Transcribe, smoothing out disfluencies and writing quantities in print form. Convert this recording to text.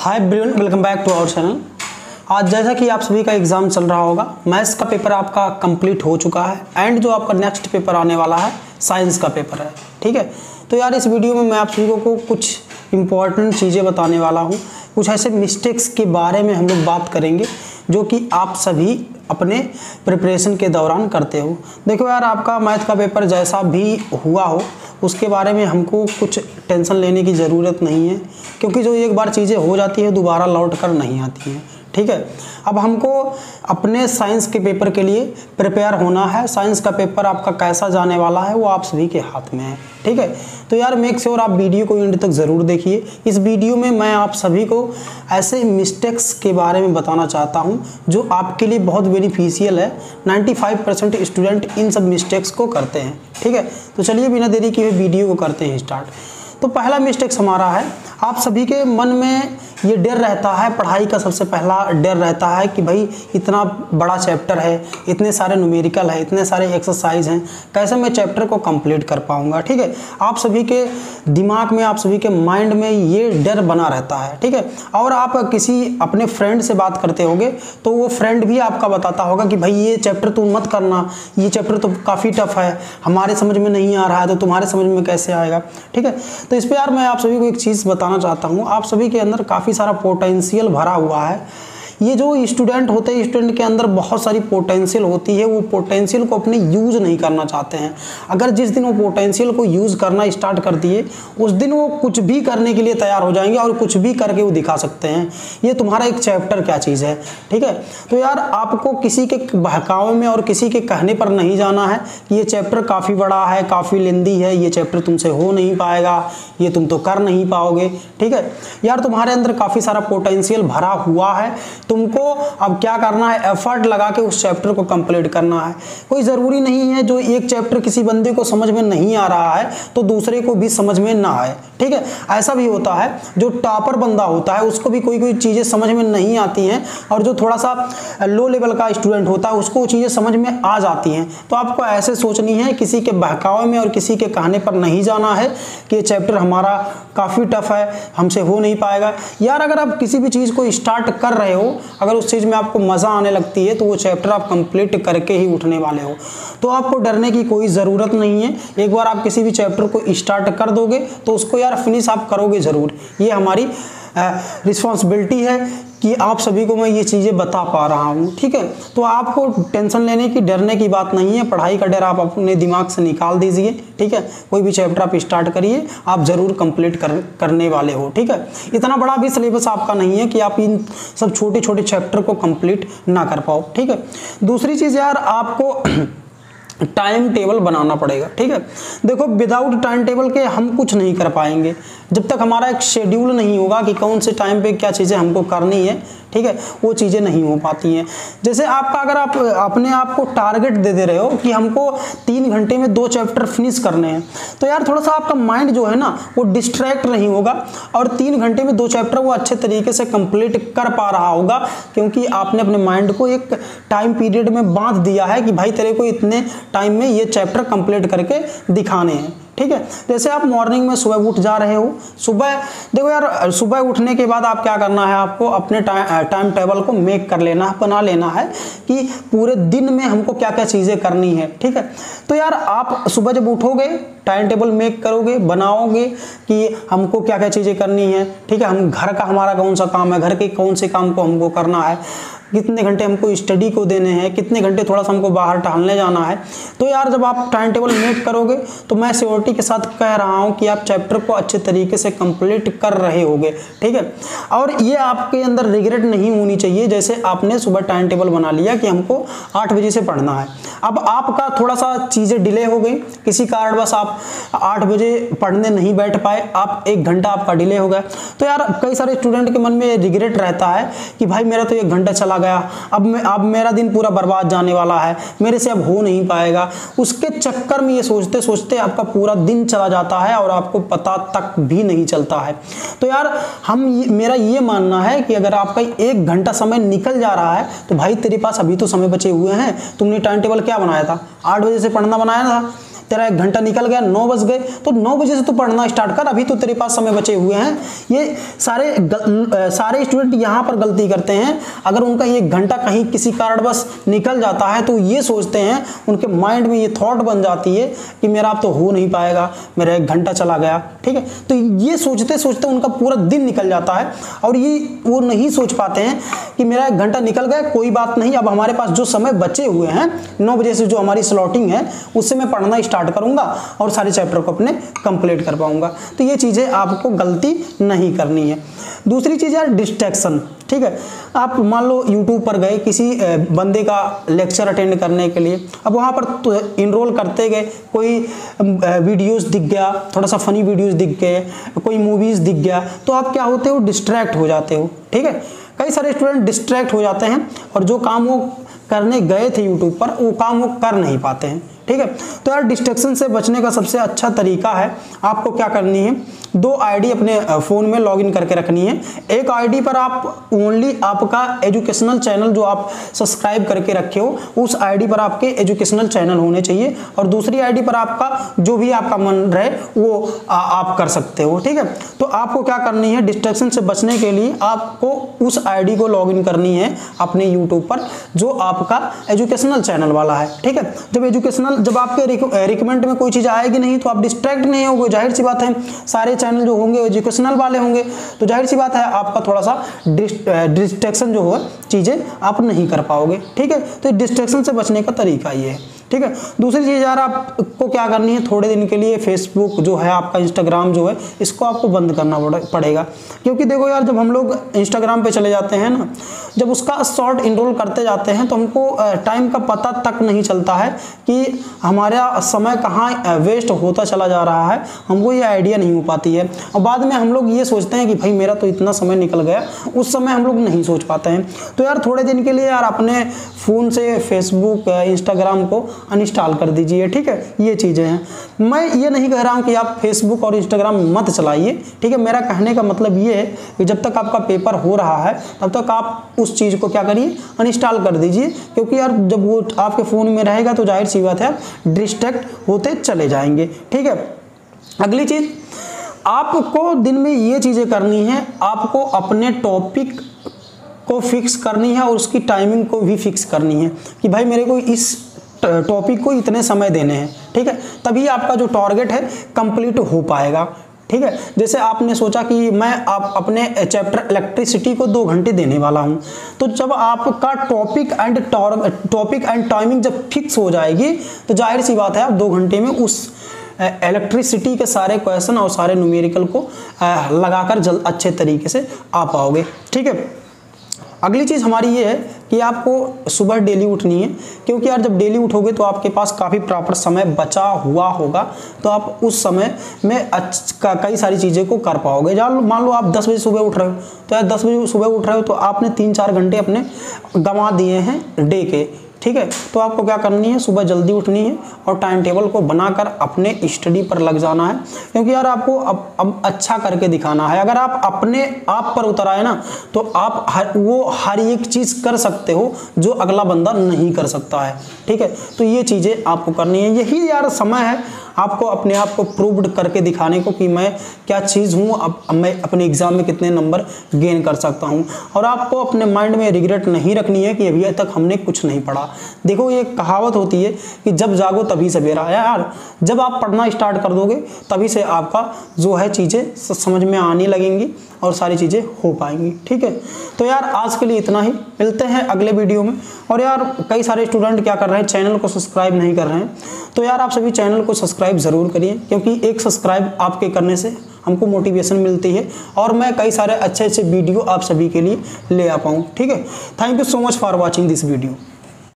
Hi everyone, welcome back to our channel. आज जैसा कि आप सभी का एग्ज़ाम चल रहा होगा, मैथ्स का पेपर आपका कंप्लीट हो चुका है एंड जो आपका नेक्स्ट पेपर आने वाला है साइंस का पेपर है। ठीक है, तो यार इस वीडियो में मैं आप सभी को कुछ इम्पॉर्टेंट चीज़ें बताने वाला हूँ। कुछ ऐसे मिस्टेक्स के बारे में हम लोग बात करेंगे जो कि आप सभी अपने प्रिपरेशन के दौरान करते हो। देखो यार, आपका मैथ का पेपर जैसा भी हुआ हो उसके बारे में हमको कुछ टेंशन लेने की ज़रूरत नहीं है, क्योंकि जो एक बार चीज़ें हो जाती है दोबारा लौट कर नहीं आती हैं। ठीक है, अब हमको अपने साइंस के पेपर के लिए प्रिपेयर होना है। साइंस का पेपर आपका कैसा जाने वाला है वो आप सभी के हाथ में है। ठीक है, तो यार मेक श्योर आप वीडियो को एंड तक ज़रूर देखिए। इस वीडियो में मैं आप सभी को ऐसे मिस्टेक्स के बारे में बताना चाहता हूं जो आपके लिए बहुत बेनिफिशियल है। 95% स्टूडेंट इन सब मिस्टेक्स को करते हैं। ठीक है, तो चलिए बिना देरी किए वीडियो को करते हैं स्टार्ट। तो पहला मिस्टेक्स हमारा है, आप सभी के मन में ये डर रहता है, पढ़ाई का सबसे पहला डर रहता है कि भाई इतना बड़ा चैप्टर है, इतने सारे न्यूमेरिकल है, इतने सारे एक्सरसाइज हैं, कैसे मैं चैप्टर को कंप्लीट कर पाऊंगा। ठीक है, आप सभी के दिमाग में, आप सभी के माइंड में ये डर बना रहता है। ठीक है, और आप किसी अपने फ्रेंड से बात करते होगे तो वो फ्रेंड भी आपका बताता होगा कि भाई ये चैप्टर तुम मत करना, ये चैप्टर तो काफ़ी टफ है, हमारे समझ में नहीं आ रहा है तो तुम्हारे समझ में कैसे आएगा। ठीक है, तो इस पर यार मैं आप सभी को एक चीज़ बताना चाहता हूँ, आप सभी के अंदर काफ़ी सारा पोटेंशियल भरा हुआ है। ये जो स्टूडेंट होते हैं, स्टूडेंट के अंदर बहुत सारी पोटेंशियल होती है, वो पोटेंशियल को अपने यूज़ नहीं करना चाहते हैं। अगर जिस दिन वो पोटेंशियल को यूज़ करना स्टार्ट कर दिए उस दिन वो कुछ भी करने के लिए तैयार हो जाएंगे और कुछ भी करके वो दिखा सकते हैं। ये तुम्हारा एक चैप्टर क्या चीज़ है। ठीक है, तो यार आपको किसी के बहकावे में और किसी के कहने पर नहीं जाना है कि ये चैप्टर काफ़ी बड़ा है, काफ़ी लेंदी है, ये चैप्टर तुमसे हो नहीं पाएगा, ये तुम तो कर नहीं पाओगे। ठीक है यार, तुम्हारे अंदर काफ़ी सारा पोटेंशियल भरा हुआ है, तुमको अब क्या करना है, एफर्ट लगा के उस चैप्टर को कंप्लीट करना है। कोई ज़रूरी नहीं है जो एक चैप्टर किसी बंदे को समझ में नहीं आ रहा है तो दूसरे को भी समझ में ना आए। ठीक है, ऐसा भी होता है जो टॉपर बंदा होता है उसको भी कोई चीज़ें समझ में नहीं आती हैं, और जो थोड़ा सा लो लेवल का स्टूडेंट होता है उसको वो चीज़ें समझ में आ जाती हैं। तो आपको ऐसे सोचनी है, किसी के बहकावे में और किसी के कहने पर नहीं जाना है कि ये चैप्टर हमारा काफ़ी टफ है, हमसे हो नहीं पाएगा। यार अगर आप किसी भी चीज़ को स्टार्ट कर रहे हो, अगर उस चीज़ में आपको मज़ा आने लगती है तो वो चैप्टर आप कंप्लीट करके ही उठने वाले हो। तो आपको डरने की कोई ज़रूरत नहीं है। एक बार आप किसी भी चैप्टर को स्टार्ट कर दोगे तो उसको यार फिनिश आप करोगे ज़रूर। ये हमारी रिस्पॉन्सिबिलिटी है कि आप सभी को मैं ये चीज़ें बता पा रहा हूँ। ठीक है, तो आपको टेंशन लेने की, डरने की बात नहीं है। पढ़ाई का डर आप अपने दिमाग से निकाल दीजिए। ठीक है, कोई भी चैप्टर आप स्टार्ट करिए, आप ज़रूर कंप्लीट करने वाले हो। ठीक है, इतना बड़ा भी सिलेबस आपका नहीं है कि आप इन सब छोटे छोटे चैप्टर को कंप्लीट ना कर पाओ। ठीक है, दूसरी चीज़ यार आपको टाइम टेबल बनाना पड़ेगा। ठीक है, देखो विदाउट टाइम टेबल के हम कुछ नहीं कर पाएंगे। जब तक हमारा एक शेड्यूल नहीं होगा कि कौन से टाइम पे क्या चीज़ें हमको करनी है, ठीक है, वो चीज़ें नहीं हो पाती हैं। जैसे आपका, अगर आप अपने आप को टारगेट दे रहे हो कि हमको 3 घंटे में 2 चैप्टर फिनिश करने हैं, तो यार थोड़ा सा आपका माइंड जो है ना वो डिस्ट्रैक्ट नहीं होगा और 3 घंटे में 2 चैप्टर वो अच्छे तरीके से कंप्लीट कर पा रहा होगा, क्योंकि आपने अपने माइंड को एक टाइम पीरियड में बांध दिया है कि भाई तेरे को इतने टाइम में ये चैप्टर कंप्लीट करके दिखाने हैं। ठीक है, जैसे आप मॉर्निंग में सुबह उठ जा रहे हो, सुबह देखो यार, सुबह उठने के बाद आप क्या करना है, आपको अपने टाइम टेबल को मेक कर लेना है, बना लेना है कि पूरे दिन में हमको क्या क्या चीज़ें करनी है। ठीक है, तो यार आप सुबह जब उठोगे टाइम टेबल मेक करोगे, बनाओगे कि हमको क्या क्या चीज़ें करनी है। ठीक है, हम घर का हमारा कौन सा काम है, घर के कौन से काम को हमको करना है, कितने घंटे हमको स्टडी को देने हैं, कितने घंटे थोड़ा सा हमको बाहर टहलने जाना है। तो यार जब आप टाइम टेबल मेक करोगे तो मैं श्योरिटी के साथ कह रहा हूँ कि आप चैप्टर को अच्छे तरीके से कंप्लीट कर रहे होगे। ठीक है, और ये आपके अंदर रिग्रेट नहीं होनी चाहिए। जैसे आपने सुबह टाइम टेबल बना लिया कि हमको 8 बजे से पढ़ना है, अब आपका थोड़ा सा चीज़ें डिले हो गई, किसी कारणवश आप 8 बजे पढ़ने नहीं बैठ पाए, आप 1 घंटा आपका डिले हो गया, तो यार कई सारे स्टूडेंट के मन में रिग्रेट रहता है कि भाई मेरा तो 1 घंटा चला गया, अब मेरा दिन पूरा बर्बाद जाने वाला है, मेरे से अब हो नहीं पाएगा। उसके चक्कर में ये सोचते सोचते आपका पूरा दिन चला जाता है और आपको पता तक भी नहीं चलता है। तो यार मेरा ये मानना है कि अगर आपका 1 घंटा समय निकल जा रहा है तो भाई तेरे पास अभी तो समय बचे हुए हैं। तुमने टाइम टेबल क्या बनाया था, 8 बजे से पढ़ना बनाया था, तेरा 1 घंटा निकल गया, 9 बज गए, तो 9 बजे से तो पढ़ना स्टार्ट कर, अभी तो तेरे पास समय बचे हुए हैं। ये सारे स्टूडेंट यहाँ पर गलती करते हैं। अगर उनका ये 1 घंटा कहीं किसी कारणवश निकल जाता है तो ये सोचते हैं, उनके माइंड में ये थॉट बन जाती है कि मेरा अब तो हो नहीं पाएगा, मेरा 1 घंटा चला गया, ठीक है। तो ये सोचते सोचते उनका पूरा दिन निकल जाता है और ये वो नहीं सोच पाते हैं कि मेरा 1 घंटा निकल गया, कोई बात नहीं, अब हमारे पास जो समय बचे हुए हैं 9 बजे से जो हमारी स्लॉटिंग है उससे मैं पढ़ना स्टार्ट करूंगा और सारे चैप्टर को अपने कंप्लीट कर पाऊंगा। तो ये चीज़ें आपको गलती नहीं करनी है। दूसरी चीज़ यार डिस्ट्रैक्शन, ठीक है। आप मान लो यूट्यूब पर गए किसी बंदे का लेक्चर अटेंड करने के लिए, अब वहाँ पर तो इनरोल करते गए, कोई वीडियोस दिख गया, थोड़ा सा फनी वीडियोस दिख गए, कोई मूवीज़ दिख गया, तो आप क्या होते हो, डिस्ट्रैक्ट हो जाते हो, ठीक है। कई सारे स्टूडेंट डिस्ट्रैक्ट हो जाते हैं और जो काम वो करने गए थे यूट्यूब पर वो काम वो कर नहीं पाते हैं, ठीक है। तो यार डिस्ट्रैक्शन से बचने का सबसे अच्छा तरीका है, आपको क्या करनी है, 2 आईडी अपने फ़ोन में लॉगिन करके रखनी है। एक आईडी पर आप ओनली आपका एजुकेशनल चैनल जो आप सब्सक्राइब करके रखे हो उस आईडी पर आपके एजुकेशनल चैनल होने चाहिए, और दूसरी आईडी पर आपका जो भी आपका मन रहे वो आप कर सकते हो, ठीक है। तो आपको क्या करनी है, डिस्ट्रैक्शन से बचने के लिए आपको उस आईडी को लॉगिन करनी है अपने यूट्यूब पर जो आपका एजुकेशनल चैनल वाला है, ठीक है। जब आपके रिकमेंड में कोई चीज़ आएगी नहीं तो आप डिस्ट्रैक्ट नहीं होगे, जाहिर सी बात है। सारे चैनल जो होंगे एजुकेशनल वाले होंगे तो जाहिर सी बात है आपका थोड़ा सा डिस्ट्रैक्शन जो है चीज़ें आप नहीं कर पाओगे, ठीक है। तो डिस्ट्रैक्शन से बचने का तरीका ये है, ठीक है। दूसरी चीज़ यार आपको क्या करनी है, थोड़े दिन के लिए फेसबुक जो है आपका, इंस्टाग्राम जो है, इसको आपको बंद करना पड़ेगा। क्योंकि देखो यार जब हम लोग इंस्टाग्राम पे चले जाते हैं ना, जब उसका शॉर्ट इनरोल करते जाते हैं तो हमको टाइम का पता तक नहीं चलता है कि हमारा समय कहाँ वेस्ट होता चला जा रहा है, हमको ये आइडिया नहीं हो पाती है। और बाद में हम लोग ये सोचते हैं कि भाई मेरा तो इतना समय निकल गया, उस समय हम लोग नहीं सोच पाते हैं। तो यार थोड़े दिन के लिए यार अपने फ़ोन से फेसबुक इंस्टाग्राम को अनइंस्टॉल कर दीजिए, ठीक है। ये चीज़ें हैं, मैं ये नहीं कह रहा हूँ कि आप फेसबुक और इंस्टाग्राम मत चलाइए, ठीक है। मेरा कहने का मतलब ये है कि जब तक आपका पेपर हो रहा है तब तक आप उस चीज़ को क्या करिए, अनइंस्टॉल कर दीजिए। क्योंकि यार जब वो आपके फ़ोन में रहेगा तो जाहिर सी बात है आप डिस्ट्रैक्ट होते चले जाएंगे, ठीक है। अगली चीज़ आपको दिन में ये चीज़ें करनी है, आपको अपने टॉपिक को फिक्स करनी है और उसकी टाइमिंग को भी फिक्स करनी है कि भाई मेरे को इस टॉपिक को इतने समय देने हैं, ठीक है। तभी आपका जो टारगेट है कंप्लीट हो पाएगा, ठीक है। जैसे आपने सोचा कि मैं आप अपने चैप्टर इलेक्ट्रिसिटी को 2 घंटे देने वाला हूं, तो जब आपका टॉपिक एंड टाइमिंग जब फिक्स हो जाएगी तो जाहिर सी बात है आप 2 घंटे में उस इलेक्ट्रिसिटी के सारे क्वेश्चन और सारे न्यूमेरिकल को लगाकर अच्छे तरीके से आ पाओगे, ठीक है। अगली चीज़ हमारी ये है कि आपको सुबह डेली उठनी है, क्योंकि यार जब डेली उठोगे तो आपके पास काफ़ी प्रॉपर समय बचा हुआ होगा, तो आप उस समय में कई सारी चीज़ें को कर पाओगे। मान लो आप 10 बजे सुबह उठ रहे हो, तो यार 10 बजे सुबह उठ रहे हो तो आपने 3-4 घंटे अपने गंवा दिए हैं डे के, ठीक है। तो आपको क्या करनी है, सुबह जल्दी उठनी है और टाइम टेबल को बनाकर अपने स्टडी पर लग जाना है, क्योंकि यार आपको अब अच्छा करके दिखाना है। अगर आप अपने आप पर उतर आए ना तो आप हर एक चीज़ कर सकते हो जो अगला बंदा नहीं कर सकता है, ठीक है। तो ये चीज़ें आपको करनी है, यही यार समय है आपको अपने आप को प्रूव्ड करके दिखाने को कि मैं क्या चीज़ हूँ, अब मैं अपने एग्ज़ाम में कितने नंबर गेन कर सकता हूँ। और आपको अपने माइंड में रिग्रेट नहीं रखनी है कि अभी तक हमने कुछ नहीं पढ़ा। देखो ये कहावत होती है कि जब जागो तभी सवेरा, यार जब आप पढ़ना स्टार्ट कर दोगे तभी से आपका जो है चीज़ें समझ में आने लगेंगी और सारी चीज़ें हो पाएंगी, ठीक है। तो यार आज के लिए इतना ही, मिलते हैं अगले वीडियो में। और यार कई सारे स्टूडेंट क्या कर रहे हैं, चैनल को सब्सक्राइब नहीं कर रहे हैं, तो यार आप सभी चैनल को सब्सक्राइब ज़रूर करिए, क्योंकि एक सब्सक्राइब आपके करने से हमको मोटिवेशन मिलती है और मैं कई सारे अच्छे वीडियो आप सभी के लिए ले आ पाऊँ, ठीक है। Thank you so much for watching this video.